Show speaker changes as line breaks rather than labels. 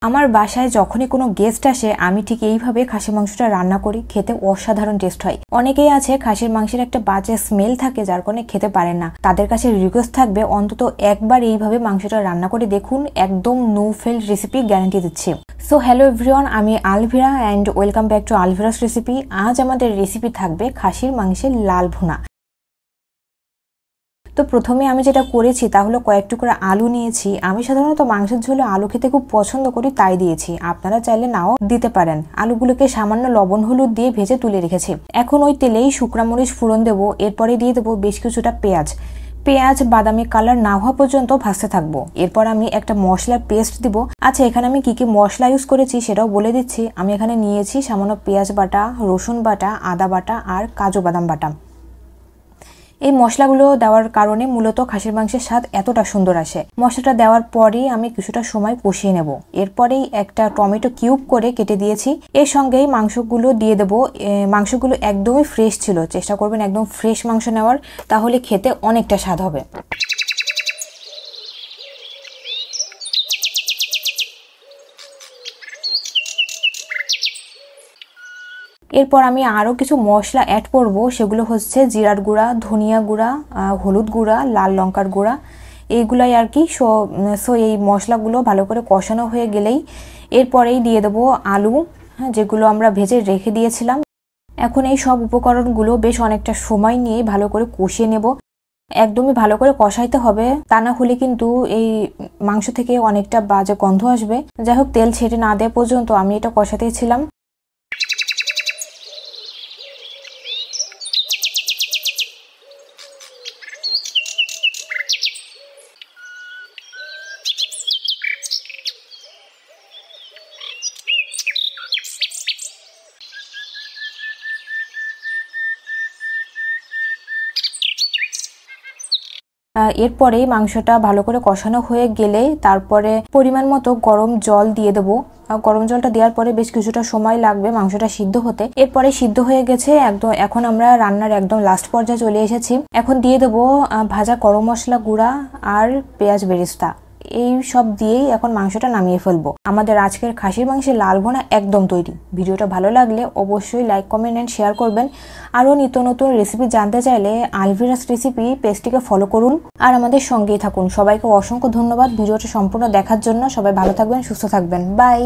আমার বাসায় যখনই কোনো গেস্ট আসে আমি ঠিক এইভাবে খাসির মাংসটা রান্না করি, খেতে অসাধারণ টেস্ট হয়। অনেকেই আছে খাসির মাংসের একটা বাজে স্মেল থাকে যার কারণে খেতে পারেন না, তাদের কাছে রিকোয়েস্ট থাকবে অন্তত একবার এইভাবে মাংসটা রান্না করে দেখুন, একদম নো ফেল রেসিপি গ্যারান্টি দিচ্ছি। সো হ্যালো এভরিওয়ান, আমি Alvira and welcome back to Alvira's recipe. আজ আমাদের রেসিপি থাকবে খাসির মাংসের লাল ভুনা। তো প্রথমে আমি যেটা করেছি তা হলো কয়েক টুকরা আলু নিয়েছি। আমি সাধারণত মাংসের ঝোলে আলু খেতে খুব পছন্দ করি, তাই দিয়েছি, আপনারা চাইলে নাও দিতে পারেন। আলুগুলোকে সামান্য লবণ হলুদ দিয়ে ভেজে তুলে রেখেছি। এখন ওই তেলেই শুকনা মরিচ ফোড়ন দেবো, এরপরে দিয়ে দেবো বেশ কিছুটা পেঁয়াজ বাদামি কালার না হওয়া পর্যন্ত ভাজতে থাকবো। এরপর আমি একটা মশলার পেস্ট দিব। আচ্ছা, এখানে আমি কি কি মশলা ইউজ করেছি সেটাও বলে দিচ্ছি। আমি এখানে নিয়েছি সামান্য পেঁয়াজ বাটা, রসুন বাটা, আদা বাটা আর কাজু বাদাম বাটা। এই মশলাগুলো দেওয়ার কারণে মূলত খাসির মাংসের স্বাদ এতটা সুন্দর আসে। মশলাটা দেওয়ার পরেই আমি কিছুটা সময় কষিয়ে নেব। এরপরেই একটা টমেটো কিউব করে কেটে দিয়েছি। এর সঙ্গেই মাংসগুলো দিয়ে দেবো। মাংসগুলো একদমই ফ্রেশ ছিল, চেষ্টা করবেন একদম ফ্রেশ মাংস নেওয়ার, তাহলে খেতে অনেকটা স্বাদ হবে। এরপর আমি আরও কিছু মশলা অ্যাড করব, সেগুলো হচ্ছে জিরার গুঁড়া, ধনিয়া গুঁড়া, হলুদ গুঁড়া, লাল লঙ্কার গুঁড়া, এইগুলাই আর কি। সো এই মশলাগুলো ভালো করে কষানো হয়ে গেলেই এরপরেই দিয়ে দেবো আলু, যেগুলো আমরা ভেজে রেখে দিয়েছিলাম। এখন এই সব উপকরণগুলো বেশ অনেকটা সময় নিয়ে ভালো করে কষিয়ে নেব। একদমই ভালো করে কষাইতে হবে, তা না হলে কিন্তু এই মাংস থেকে অনেকটা বাজে গন্ধ আসবে। যাই হোক, তেল ছেড়ে না দেওয়া পর্যন্ত আমি এটা কষাতেই ছিলাম। এরপরে মাংসটা ভালো করে কষানো হয়ে গেলে তারপরে পরিমাণ মতো গরম জল দিয়ে দেবো। গরম জলটা দেওয়ার পরে বেশ কিছুটা সময় লাগবে মাংসটা সিদ্ধ হতে। এরপরে সিদ্ধ হয়ে গেছে একদম। এখন আমরা রান্নার একদম লাস্ট পর্যায়ে চলে এসেছি। এখন দিয়ে দেবো ভাজা গরম মশলা গুঁড়া আর পেঁয়াজ বেরেস্তা। এই সব দিয়েই এখন মাংসটা নামিয়ে ফেলবো। আমাদের আজকের খাসির মাংসের লাল ভুনা একদম তৈরি। ভিডিওটা ভালো লাগলে অবশ্যই লাইক, কমেন্ট অ্যান্ড শেয়ার করবেন। আরও নিত্য নতুন রেসিপি জানতে চাইলে আলভিরাস রেসিপি পেজটিকে ফলো করুন আর আমাদের সঙ্গেই থাকুন। সবাইকে অসংখ্য ধন্যবাদ ভিডিওটা সম্পূর্ণ দেখার জন্য। সবাই ভালো থাকবেন, সুস্থ থাকবেন। বাই।